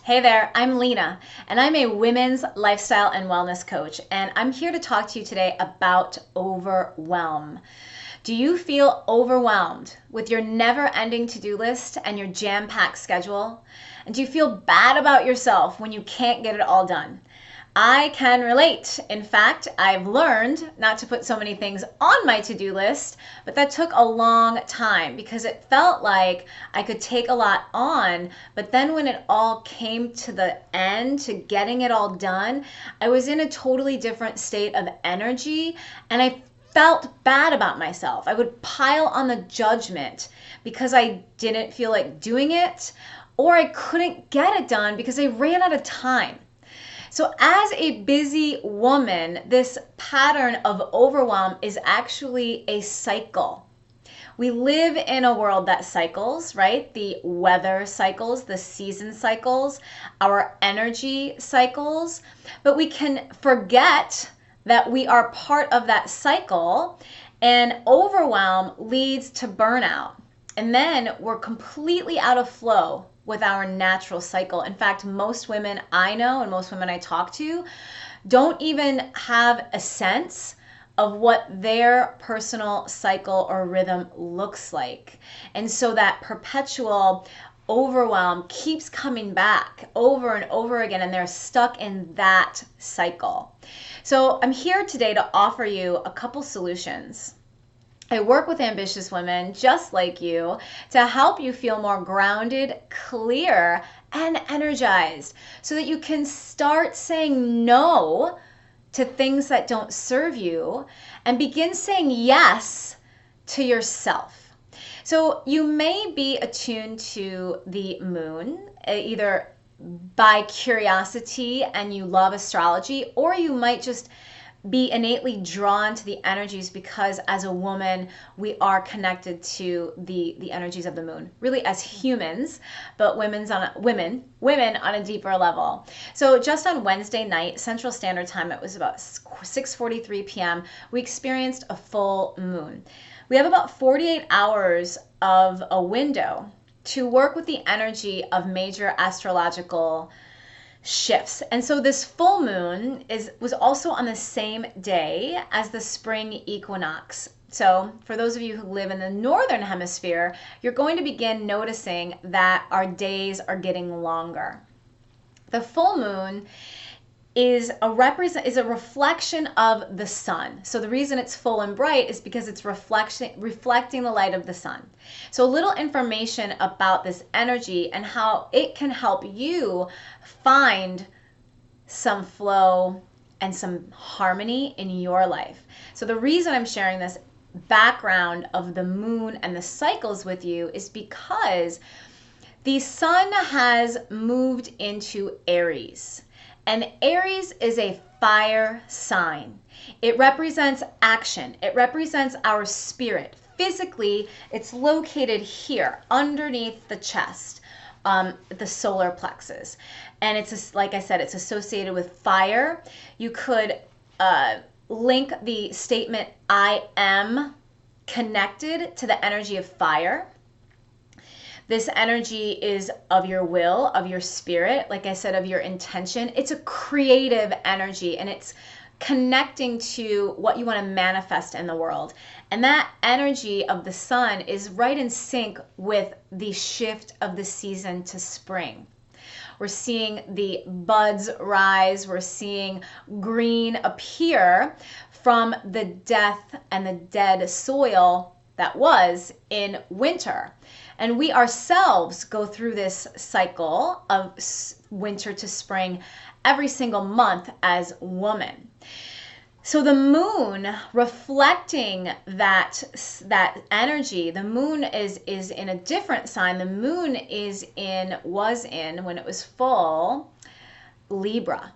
Hey there, I'm Lena, and I'm a women's lifestyle and wellness coach, and I'm here to talk to you today about overwhelm. Do you feel overwhelmed with your never-ending to-do list and your jam-packed schedule? And do you feel bad about yourself when you can't get it all done? I can relate. In fact, I've learned not to put so many things on my to-do list, but that took a long time because it felt like I could take a lot on, but then when it all came to the end, to getting it all done, I was in a totally different state of energy and I felt bad about myself. I would pile on the judgment because I didn't feel like doing it, or I couldn't get it done because I ran out of time. So as a busy woman, this pattern of overwhelm is actually a cycle. We live in a world that cycles, right? The weather cycles, the season cycles, our energy cycles, but we can forget that we are part of that cycle, and overwhelm leads to burnout. And then we're completely out of flow with our natural cycle. In fact, most women I know and most women I talk to don't even have a sense of what their personal cycle or rhythm looks like. And so that perpetual overwhelm keeps coming back over and over again, and they're stuck in that cycle. So I'm here today to offer you a couple solutions. I work with ambitious women just like you to help you feel more grounded, clear, and energized so that you can start saying no to things that don't serve you and begin saying yes to yourself. So you may be attuned to the moon, either by curiosity and you love astrology, or you might just be innately drawn to the energies because as a woman we are connected to the energies of the moon, really as humans, but women on a deeper level. So just on Wednesday night Central Standard Time, it was about 6:43 p.m., we experienced a full moon. We have about 48 hours of a window to work with the energy of major astrological shifts. And so this full moon was also on the same day as the spring equinox. So for those of you who live in the northern hemisphere, you're going to begin noticing that our days are getting longer. The full moon is a reflection of the sun. So the reason it's full and bright is because it's reflecting the light of the sun. So a little information about this energy and how it can help you find some flow and some harmony in your life. So the reason I'm sharing this background of the moon and the cycles with you is because the sun has moved into Aries. And Aries is a fire sign. It represents action. It represents our spirit. Physically, it's located here underneath the chest, the solar plexus. And it's, like I said, it's associated with fire. You could link the statement, I am connected to the energy of fire. This energy is of your will, of your spirit, like I said, of your intention. It's a creative energy, and it's connecting to what you want to manifest in the world. And that energy of the sun is right in sync with the shift of the season to spring. We're seeing the buds rise. We're seeing green appear from the death and the dead soil that was in winter. And we ourselves go through this cycle of winter to spring every single month as women. So the moon reflecting that energy, the moon is in a different sign. The moon was in, when it was full, Libra.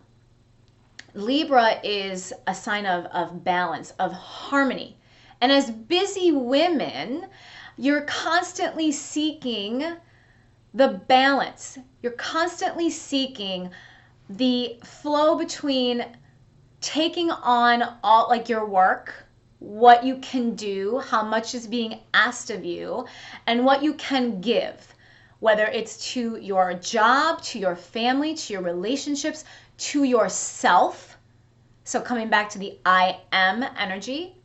Libra is a sign of balance, of harmony. And as busy women, you're constantly seeking the balance. You're constantly seeking the flow between taking on all, like, your work, what you can do, how much is being asked of you, and what you can give, whether it's to your job, to your family, to your relationships, to yourself. So coming back to the I am energy.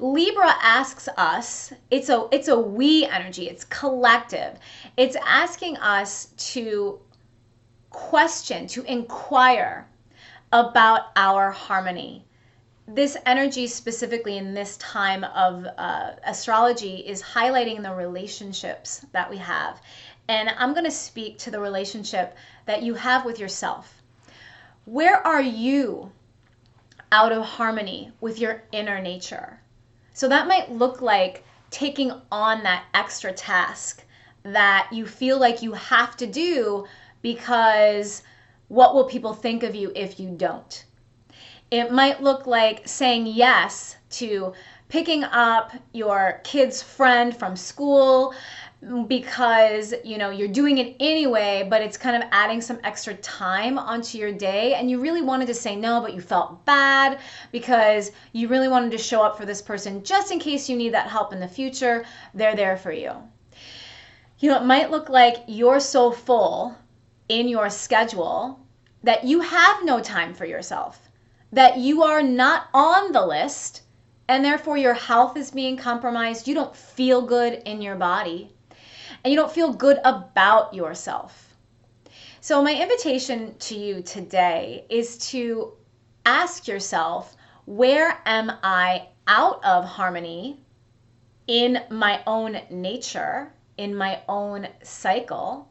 Libra asks us, it's a we energy, it's collective. It's asking us to question, to inquire about our harmony. This energy, specifically in this time of astrology, is highlighting the relationships that we have. And I'm going to speak to the relationship that you have with yourself. Where are you out of harmony with your inner nature? So that might look like taking on that extra task that you feel like you have to do because what will people think of you if you don't? It might look like saying yes to picking up your kid's friend from school because you're doing it anyway, but it's kind of adding some extra time onto your day, and you really wanted to say no, but you felt bad because you really wanted to show up for this person just in case you need that help in the future. They're there for you. It might look like you're so full in your schedule that you have no time for yourself, that you are not on the list, and therefore your health is being compromised. You don't feel good in your body, and you don't feel good about yourself. So my invitation to you today is to ask yourself, where am I out of harmony in my own nature, in my own cycle?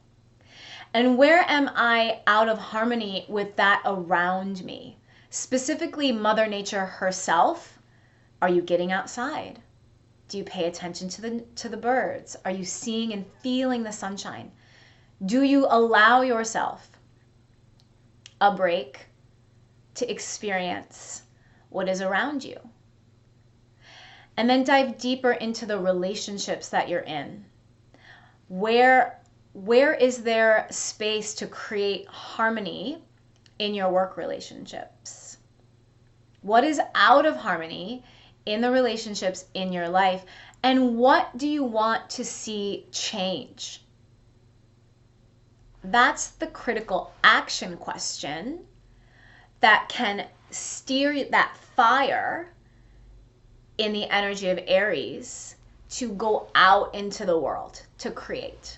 And where am I out of harmony with that around me? Specifically, Mother Nature herself. Are you getting outside? Do you pay attention to the birds? Are you seeing and feeling the sunshine? Do you allow yourself a break to experience what is around you? And then dive deeper into the relationships that you're in. Where is there space to create harmony in your work relationships? What is out of harmony in the relationships in your life? And what do you want to see change? That's the critical action question that can steer that fire in the energy of Aries to go out into the world to create.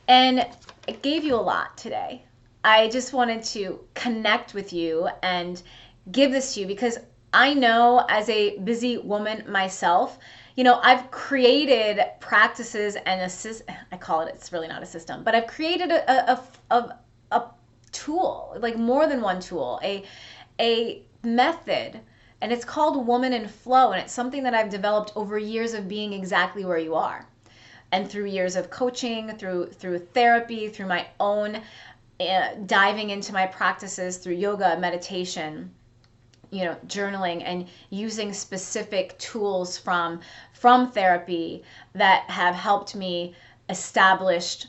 And it gave you a lot today. I just wanted to connect with you and give this to you because I know, as a busy woman myself, I've created practices and I call it, it's really not a system, but I've created a tool, like more than one tool, a method, and it's called Woman in Flow, and it's something that I've developed over years of being exactly where you are. And through years of coaching, through therapy, through my own diving into my practices, through yoga, meditation, journaling, and using specific tools from therapy that have helped me establish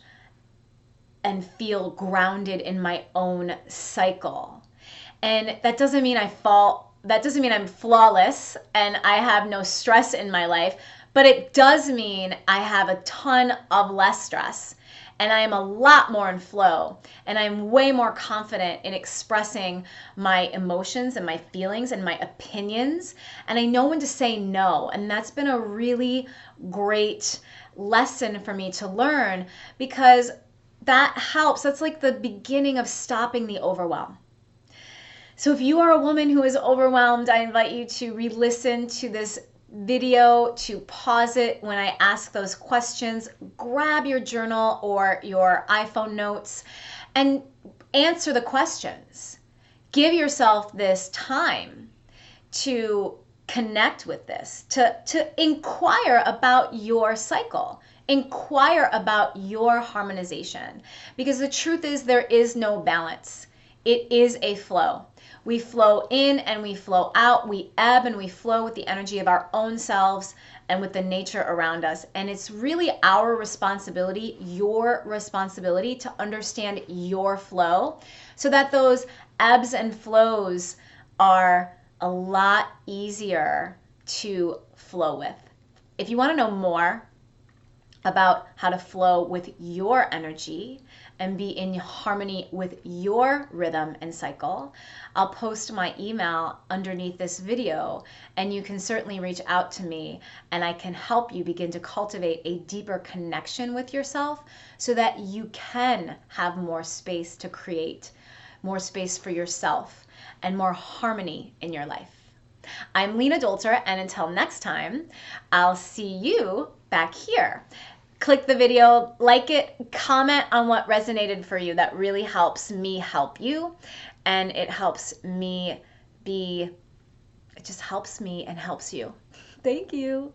and feel grounded in my own cycle. And that doesn't mean I'm flawless and I have no stress in my life, but it does mean I have a ton of less stress. And I am a lot more in flow, and I'm way more confident in expressing my emotions and my feelings and my opinions. And I know when to say no. And that's been a really great lesson for me to learn, because that helps. That's like the beginning of stopping the overwhelm. So if you are a woman who is overwhelmed, I invite you to re-listen to this video, to pause it when I ask those questions, grab your journal or your iPhone notes and answer the questions. Give yourself this time to connect with this, to inquire about your cycle, inquire about your harmonization, because the truth is there is no balance. It is a flow. We flow in and we flow out. We ebb and we flow with the energy of our own selves and with the nature around us. And it's really our responsibility, your responsibility, to understand your flow so that those ebbs and flows are a lot easier to flow with. If you want to know more about how to flow with your energy and be in harmony with your rhythm and cycle, I'll post my email underneath this video, and you can certainly reach out to me and I can help you begin to cultivate a deeper connection with yourself so that you can have more space to create, more space for yourself, and more harmony in your life. I'm Lena Dolter, and until next time, I'll see you back here. Click the video, like it, comment on what resonated for you. That really helps me help you, and it helps me it just helps me and helps you. Thank you.